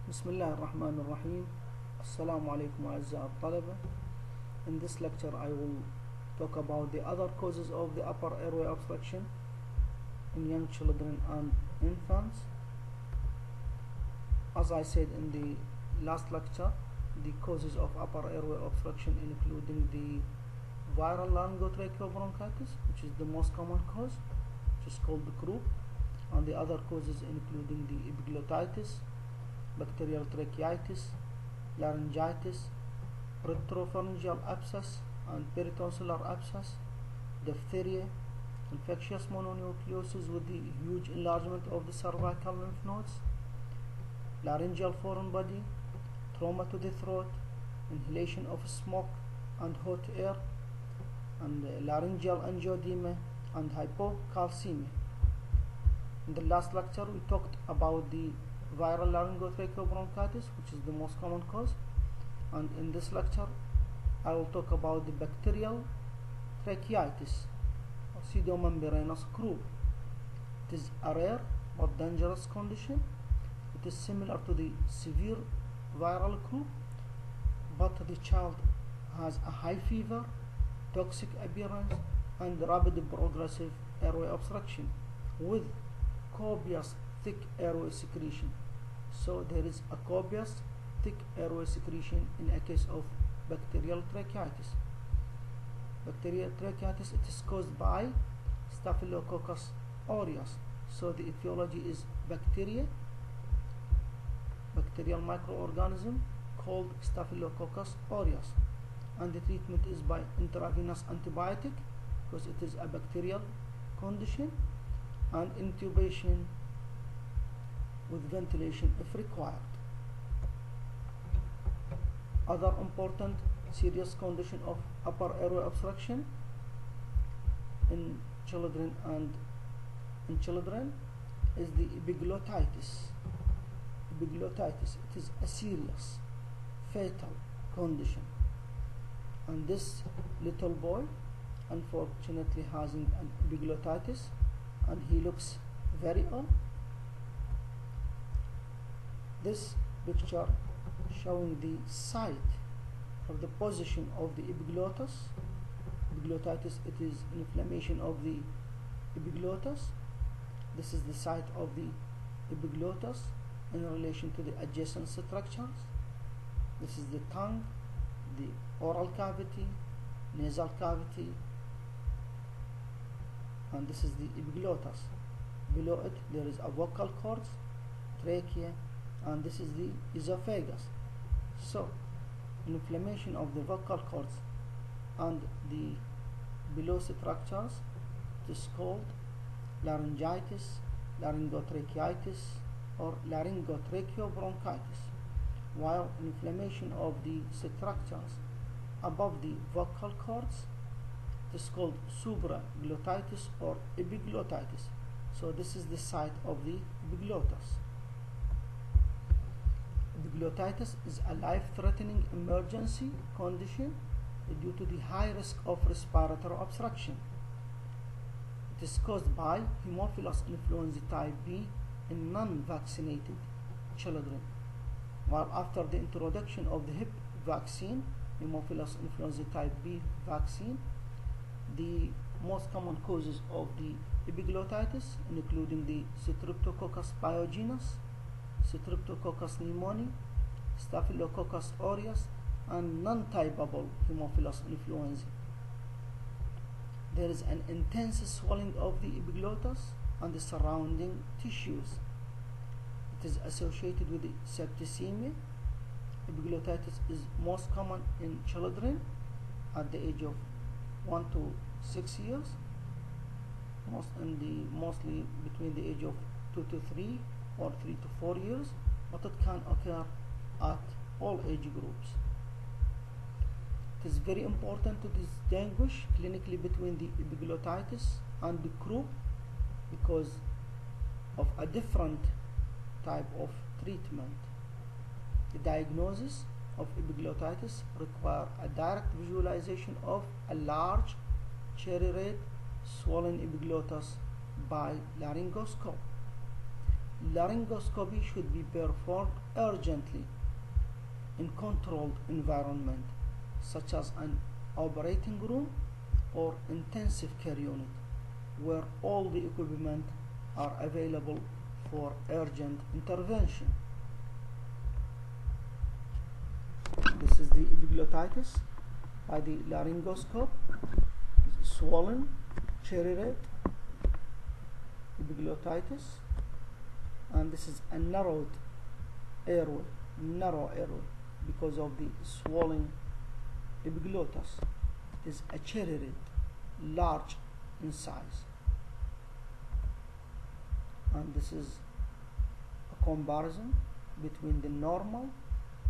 بسم الله الرحمن الرحيم. السلام عليكم أعزائي الطلبة. In this lecture I will talk about the other causes of the upper airway obstruction in young children and infants. As I said in the last lecture, the causes of upper airway obstruction including the viral laryngotracheal bronchitis, which is the most common cause, which is called the croup, and the other causes including the epiglottitis, bacterial tracheitis, laryngitis, retropharyngeal abscess and peritonsillar abscess, diphtheria, infectious mononucleosis with the huge enlargement of the cervical lymph nodes, laryngeal foreign body, trauma to the throat, inhalation of smoke and hot air, and laryngeal angioedema and hypocalcemia. In the last lecture we talked about the viral laryngotracheal bronchitis, which is the most common cause, and in this lecture I will talk about the bacterial tracheitis or pseudomembranous croup. It is a rare but dangerous condition. It is similar to the severe viral croup, but the child has a high fever, toxic appearance, and rapid progressive airway obstruction with copious thick airway secretion. So there is a copious thick airway secretion in a case of bacterial tracheitis. Bacterial tracheitis, it is caused by Staphylococcus aureus. So the etiology is bacterial microorganism called Staphylococcus aureus, and the treatment is by intravenous antibiotic because it is a bacterial condition, and intubation with ventilation if required. Other important serious condition of upper airway obstruction in children is the epiglottitis. Epiglottitis, it is a serious fatal condition, and this little boy unfortunately has an epiglottitis and he looks very ill. This picture showing the site of the position of the epiglottis. Epiglottitis, it is inflammation of the epiglottis. This is the site of the epiglottis in relation to the adjacent structures. This is the tongue, the oral cavity, nasal cavity, and this is the epiglottis. Below it there is a vocal cords, trachea, and this is the esophagus. So inflammation of the vocal cords and the below structures, it is called laryngitis, laryngotracheitis, or laryngotracheobronchitis, while inflammation of the structures above the vocal cords, it is called supraglottitis or epiglottitis. So this is the site of the epiglottis. Epiglottitis is a life-threatening emergency condition due to the high risk of respiratory obstruction. It is caused by Haemophilus influenzae type B in non-vaccinated children, while after the introduction of the HIP vaccine, Haemophilus influenzae type B vaccine, the most common causes of the epiglottitis including the Streptococcus pyogenes, Streptococcus pneumoniae, Staphylococcus aureus, and non-typable Haemophilus influenzae. There is an intense swelling of the epiglottis and the surrounding tissues. It is associated with the septicemia. Epiglottitis is most common in children at the age of 1 to 6 years, mostly between the age of 2 to 3 or 3 to 4 years, but it can occur at all age groups. It is very important to distinguish clinically between the epiglottitis and the croup because of a different type of treatment. The diagnosis of epiglottitis require a direct visualization of a large cherry red swollen epiglottis by laryngoscope. laryngoscopy should be performed urgently in controlled environment such as an operating room or intensive care unit where all the equipment are available for urgent intervention. This is the epiglottitis by the laryngoscope. Swollen, cherry red epiglottitis, and this is a narrow airway because of the swollen epiglottis. It is a cherry red, large in size, and this is a comparison between the normal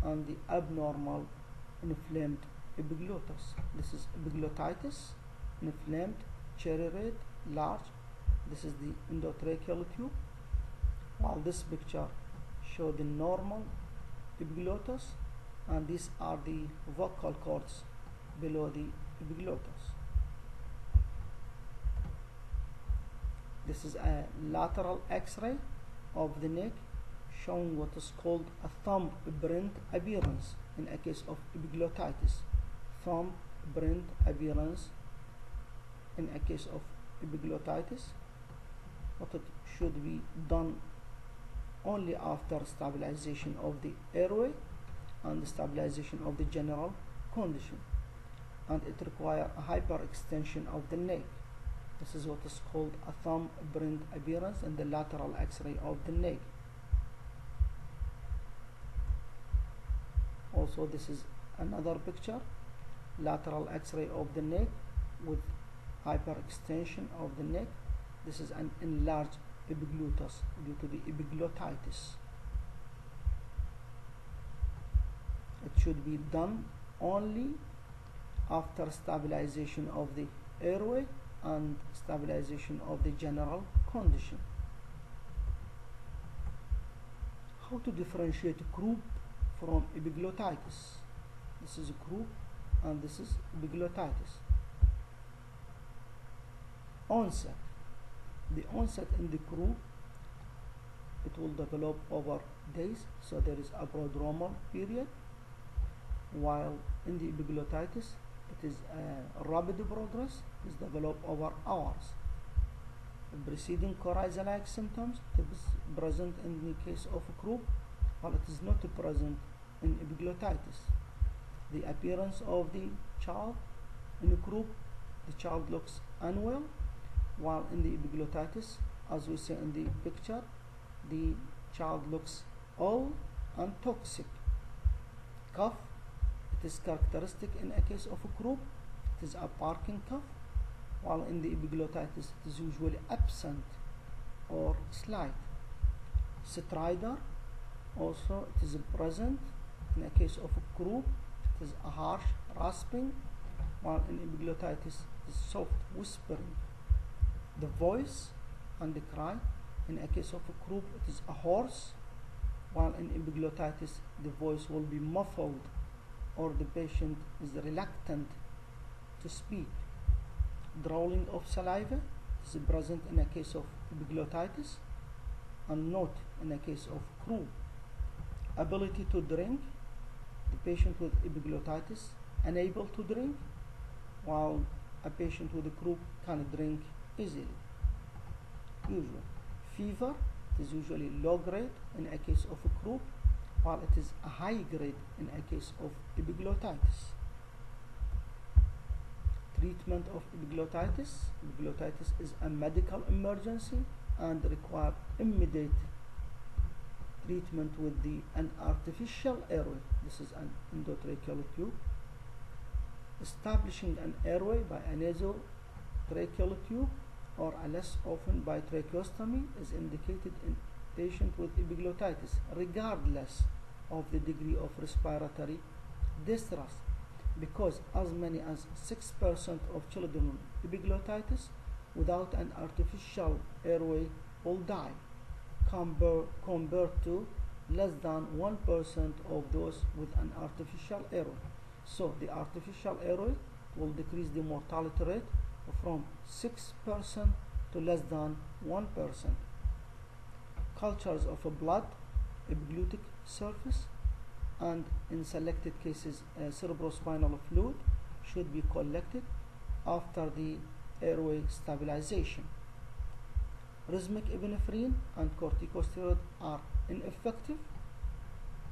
and the abnormal inflamed epiglottis. This is epiglottitis, inflamed, cherry red, large. This is the endotracheal tube, while this picture shows the normal epiglottis, and these are the vocal cords below the epiglottis. This is a lateral X-ray of the neck showing what is called a thumbprint appearance in a case of epiglottitis. Thumbprint appearance in a case of epiglottitis. But it should be done only after stabilization of the airway and the stabilization of the general condition, and it requires a hyperextension of the neck. This is what is called a thumbprint appearance in the lateral X-ray of the neck. Also, this is another picture, lateral X-ray of the neck with hyperextension of the neck. This is an enlarged epiglottis due to the epiglottitis. It should be done only after stabilization of the airway and stabilization of the general condition. How to differentiate croup from epiglottitis? This is croup and this is epiglottitis. Onset. The onset in the croup, it will develop over days, so there is a prodromal period, while in the epiglottitis it is a rapid progress, it is developed over hours. The preceding coryza-like symptoms is present in the case of croup, while it is not present in epiglottitis. The appearance of the child in croup, the child looks unwell, while in the epiglottitis, as we see in the picture, the child looks ill and toxic. Cough, it is characteristic in a case of a croup, it is a barking cough, while in the epiglottitis it is usually absent or slight. Stridor, also it is present in a case of a croup, it is a harsh rasping, while in epiglottitis it is soft whispering. The voice and the cry, in a case of a croup it is a hoarse, while in epiglottitis the voice will be muffled or the patient is reluctant to speak. Drowning of saliva is present in a case of epiglottitis and not in a case of croup. Ability to drink, the patient with epiglottitis unable to drink, while a patient with a croup can drink easily. Usually fever is usually low grade in a case of a croup, while it is a high grade in a case of epiglottitis. Treatment of epiglottitis. Epiglottitis is a medical emergency and requires immediate treatment with an artificial airway. This is an endotracheal tube. Establishing an airway by a nasotracheal tube or less often by tracheostomy is indicated in patients with epiglottitis regardless of the degree of respiratory distress, because as many as 6% of children with epiglottitis without an artificial airway will die, compared to less than 1% of those with an artificial airway. So the artificial airway will decrease the mortality rate from 6% to less than 1%. cultures of a blood epiglotic surface, and in selected cases cerebrospinal fluid should be collected after the airway stabilization. Rhythmic epinephrine and corticosteroid are ineffective.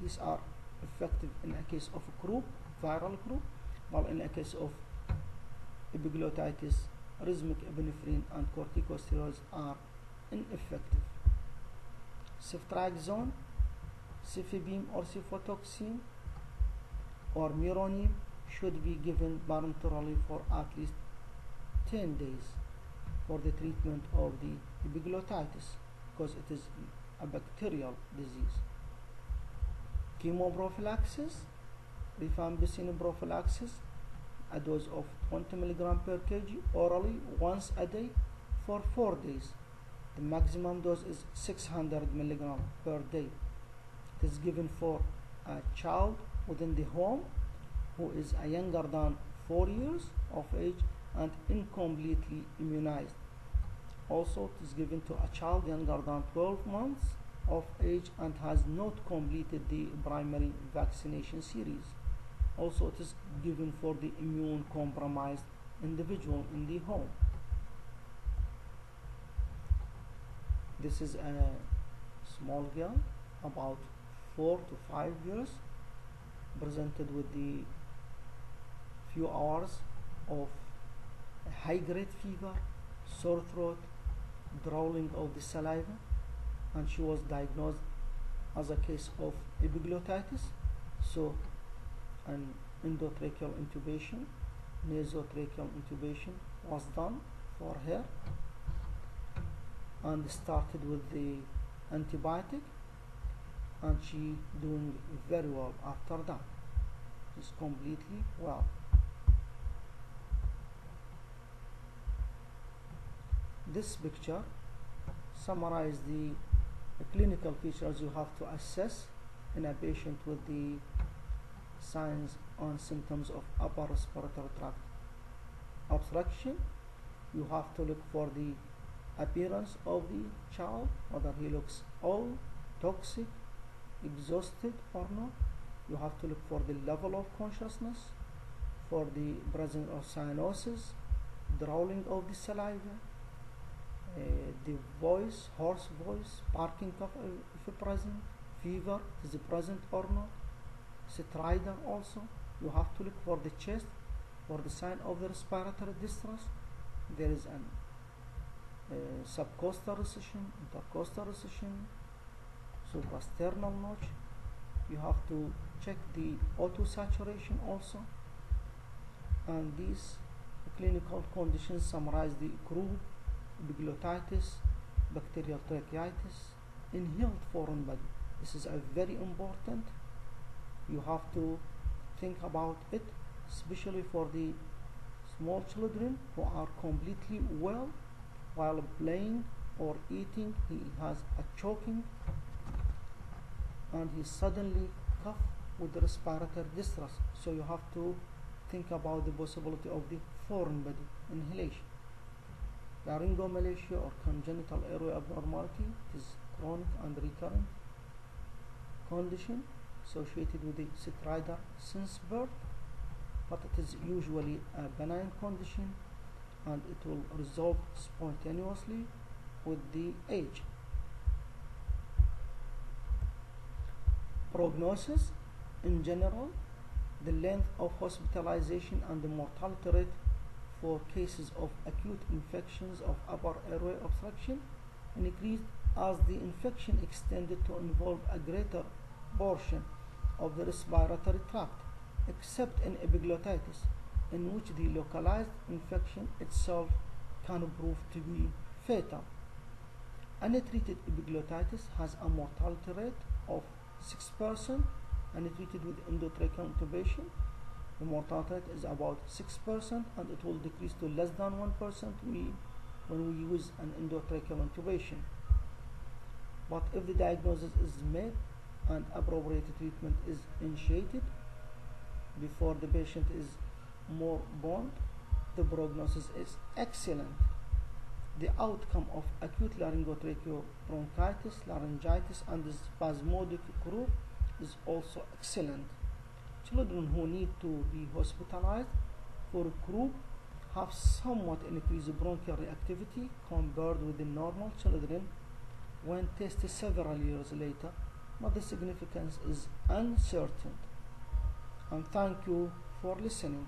These are effective in a case of a croup, viral croup, while in a case of epiglottitis, rhythmic epinephrine and corticosteroids are ineffective. Ceftriaxone, cefepime or cefotoxime or meronym should be given parenterally for at least 10 days for the treatment of the epiglottitis, because it is a bacterial disease. Chemoprophylaxis, rifampicin prophylaxis, a dose of 20 mg per kg orally once a day for 4 days. The maximum dose is 600 mg per day. It is given for a child within the home who is younger than 4 years of age and incompletely immunized. Also, it is given to a child younger than 12 months of age and has not completed the primary vaccination series. Also, it is given for the immune compromised individual in the home. This is a small girl about 4 to 5 years, presented with the few hours of high-grade fever, sore throat, drowning of the saliva, and she was diagnosed as a case of epiglottitis. So an endotracheal intubation, nasotracheal intubation was done for her and started with the antibiotic, and she doing very well after that. She's completely well. This picture summarizes the clinical features you have to assess in a patient with the signs and symptoms of upper respiratory tract obstruction. You have to look for the appearance of the child, whether he looks old, toxic, exhausted or not. You have to look for the level of consciousness, for the presence of cyanosis, drowning of the saliva, the voice, hoarse voice, barking cough if present, fever is present or not, stridor also. You have to look for the chest, for the sign of the respiratory distress. There is an subcostal recession, intercostal recession, suprasternal notch. You have to check the O2 saturation also. And these clinical conditions summarize the croup, epiglottitis, bacterial tracheitis, inhaled foreign body. This is a very important. You have to think about it, especially for the small children who are completely well while playing or eating. He has a choking and he suddenly cough with respiratory distress. So you have to think about the possibility of the foreign body inhalation. Laryngomalacia or congenital airway abnormality is chronic and recurrent condition associated with the stridor since birth, but it is usually a benign condition and it will resolve spontaneously with the age. Prognosis in general, the length of hospitalization and the mortality rate for cases of acute infections of upper airway obstruction increased as the infection extended to involve a greater portion of the respiratory tract, except in epiglottitis, in which the localized infection itself can prove to be fatal. Untreated epiglottitis has a mortality rate of 6%, untreated with endotracheal intubation. The mortality rate is about 6% and it will decrease to less than 1% when we use an endotracheal intubation. But if the diagnosis is made and appropriate treatment is initiated before the patient is moribund, the prognosis is excellent. The outcome of acute laryngotracheobronchitis, laryngitis, and the spasmodic group is also excellent. Children who need to be hospitalized for croup have somewhat increased bronchial reactivity compared with the normal children when tested several years later, but the significance is uncertain. And thank you for listening.